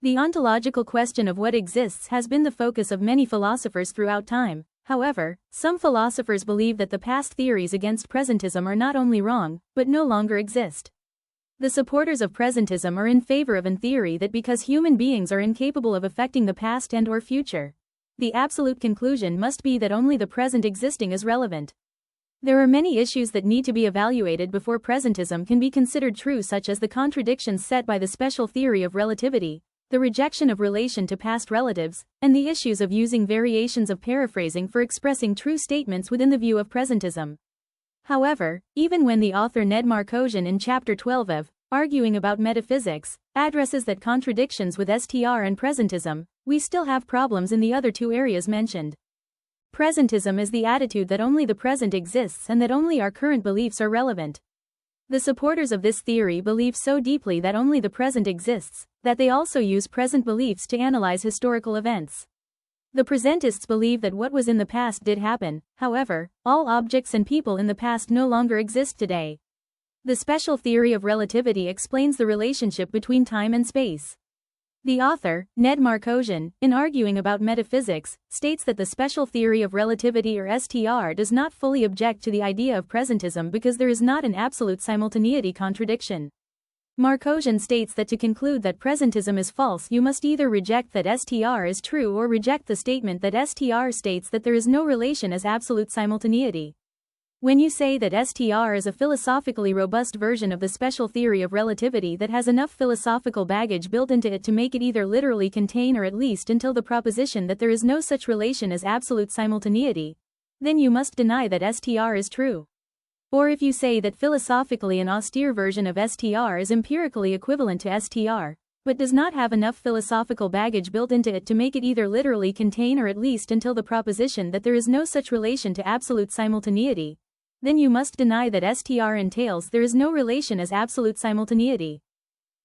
The ontological question of what exists has been the focus of many philosophers throughout time. However, some philosophers believe that the past theories against presentism are not only wrong, but no longer exist. The supporters of presentism are in favor of an theory that because human beings are incapable of affecting the past and/or future, the absolute conclusion must be that only the present existing is relevant. There are many issues that need to be evaluated before presentism can be considered true, such as the contradictions set by the special theory of relativity, the rejection of relation to past relatives, and the issues of using variations of paraphrasing for expressing true statements within the view of presentism. However, even when the author Ned Markosian in Chapter 12 of Arguing About Metaphysics addresses that contradictions with STR and presentism, we still have problems in the other two areas mentioned. Presentism is the attitude that only the present exists and that only our current beliefs are relevant. The supporters of this theory believe so deeply that only the present exists, that they also use present beliefs to analyze historical events. The presentists believe that what was in the past did happen, however, all objects and people in the past no longer exist today. The special theory of relativity explains the relationship between time and space. The author, Ned Markosian, in Arguing About Metaphysics, states that the special theory of relativity or STR does not fully object to the idea of presentism because there is not an absolute simultaneity contradiction. Markosian states that to conclude that presentism is false, you must either reject that STR is true or reject the statement that STR states that there is no relation as absolute simultaneity. When you say that STR is a philosophically robust version of the special theory of relativity that has enough philosophical baggage built into it to make it either literally contain or at least until the proposition that there is no such relation as absolute simultaneity, then you must deny that STR is true. Or if you say that philosophically an austere version of STR is empirically equivalent to STR, but does not have enough philosophical baggage built into it to make it either literally contain or at least until the proposition that there is no such relation to absolute simultaneity, then you must deny that STR entails there is no relation as absolute simultaneity.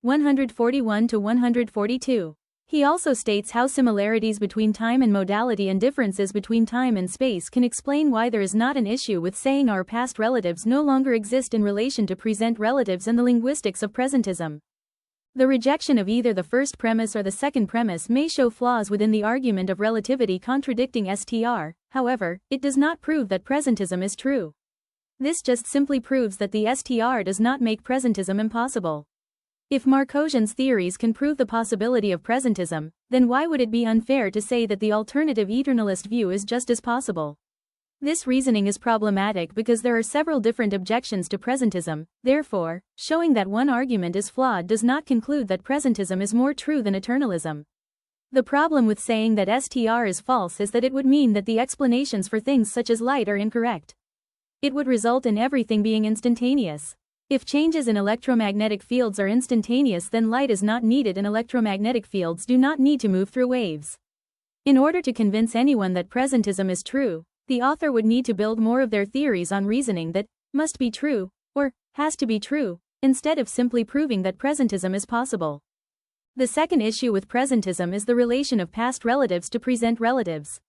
141 to 142. He also states how similarities between time and modality and differences between time and space can explain why there is not an issue with saying our past relatives no longer exist in relation to present relatives and the linguistics of presentism. The rejection of either the first premise or the second premise may show flaws within the argument of relativity contradicting STR, however, it does not prove that presentism is true. This just simply proves that the STR does not make presentism impossible. If Markosian's theories can prove the possibility of presentism, then why would it be unfair to say that the alternative eternalist view is just as possible? This reasoning is problematic because there are several different objections to presentism, therefore, showing that one argument is flawed does not conclude that presentism is more true than eternalism. The problem with saying that STR is false is that it would mean that the explanations for things such as light are incorrect. It would result in everything being instantaneous. If changes in electromagnetic fields are instantaneous, then light is not needed and electromagnetic fields do not need to move through waves. In order to convince anyone that presentism is true, the author would need to build more of their theories on reasoning that must be true, or has to be true, instead of simply proving that presentism is possible. The second issue with presentism is the relation of past relatives to present relatives.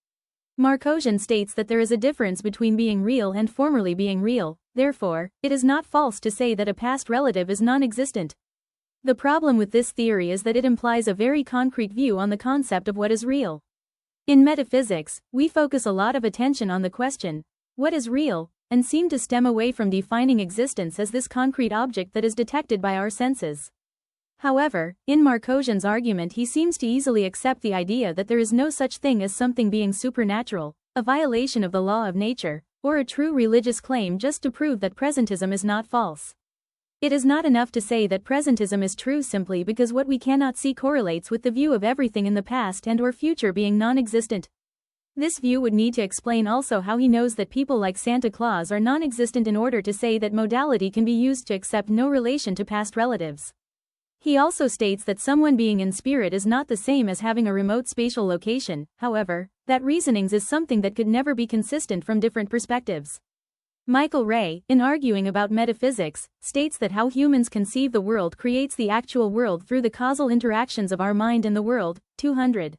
Markosian states that there is a difference between being real and formerly being real, therefore, it is not false to say that a past relative is non-existent. The problem with this theory is that it implies a very concrete view on the concept of what is real. In metaphysics, we focus a lot of attention on the question, what is real, and seem to stem away from defining existence as this concrete object that is detected by our senses. However, in Markosian's argument he seems to easily accept the idea that there is no such thing as something being supernatural, a violation of the law of nature, or a true religious claim just to prove that presentism is not false. It is not enough to say that presentism is true simply because what we cannot see correlates with the view of everything in the past and/or future being non-existent. This view would need to explain also how he knows that people like Santa Claus are non-existent in order to say that modality can be used to accept no relation to past relatives. He also states that someone being in spirit is not the same as having a remote spatial location, however, that reasonings is something that could never be consistent from different perspectives. Michael Ray, in Arguing About Metaphysics, states that how humans conceive the world creates the actual world through the causal interactions of our mind and the world. 200.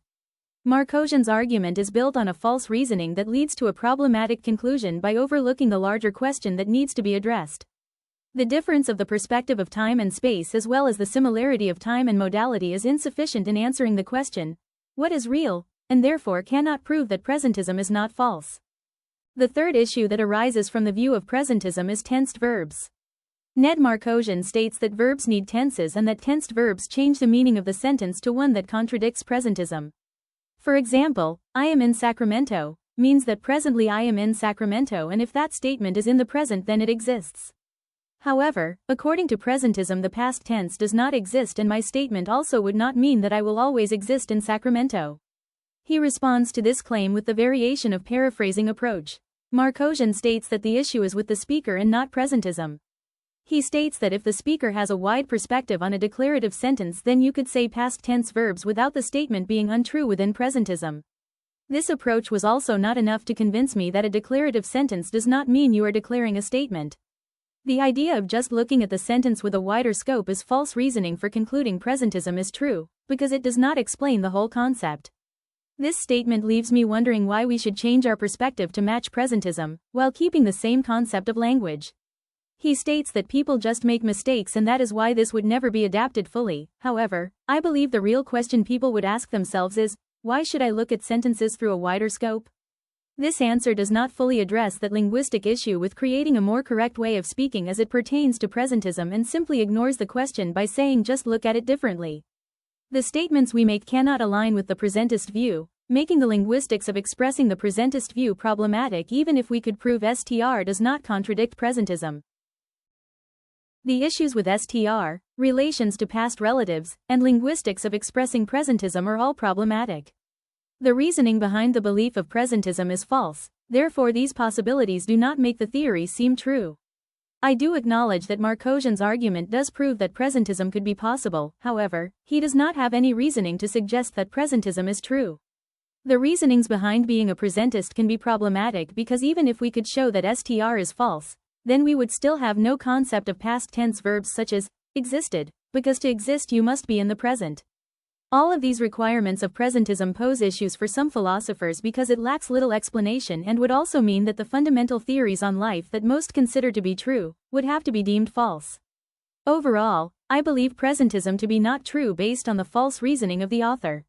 Markosian's argument is built on a false reasoning that leads to a problematic conclusion by overlooking the larger question that needs to be addressed. The difference of the perspective of time and space as well as the similarity of time and modality is insufficient in answering the question, what is real, and therefore cannot prove that presentism is not false. The third issue that arises from the view of presentism is tensed verbs. Ned Markosian states that verbs need tenses and that tensed verbs change the meaning of the sentence to one that contradicts presentism. For example, I am in Sacramento means that presently I am in Sacramento, and if that statement is in the present then it exists. However, according to presentism the past tense does not exist, and my statement also would not mean that I will always exist in Sacramento. He responds to this claim with the variation of paraphrasing approach. Markosian states that the issue is with the speaker and not presentism. He states that if the speaker has a wide perspective on a declarative sentence, then you could say past tense verbs without the statement being untrue within presentism. This approach was also not enough to convince me that a declarative sentence does not mean you are declaring a statement. The idea of just looking at the sentence with a wider scope is false reasoning for concluding presentism is true, because it does not explain the whole concept. This statement leaves me wondering why we should change our perspective to match presentism, while keeping the same concept of language. He states that people just make mistakes and that is why this would never be adapted fully. However, I believe the real question people would ask themselves is, why should I look at sentences through a wider scope? This answer does not fully address that linguistic issue with creating a more correct way of speaking as it pertains to presentism, and simply ignores the question by saying just look at it differently. The statements we make cannot align with the presentist view, making the linguistics of expressing the presentist view problematic even if we could prove STR does not contradict presentism. The issues with STR, relations to past relatives, and linguistics of expressing presentism are all problematic. The reasoning behind the belief of presentism is false, therefore these possibilities do not make the theory seem true. I do acknowledge that Markosian's argument does prove that presentism could be possible, however, he does not have any reasoning to suggest that presentism is true. The reasonings behind being a presentist can be problematic because even if we could show that STR is false, then we would still have no concept of past tense verbs such as existed, because to exist you must be in the present. All of these requirements of presentism pose issues for some philosophers because it lacks little explanation and would also mean that the fundamental theories on life that most consider to be true would have to be deemed false. Overall, I believe presentism to be not true based on the false reasoning of the author.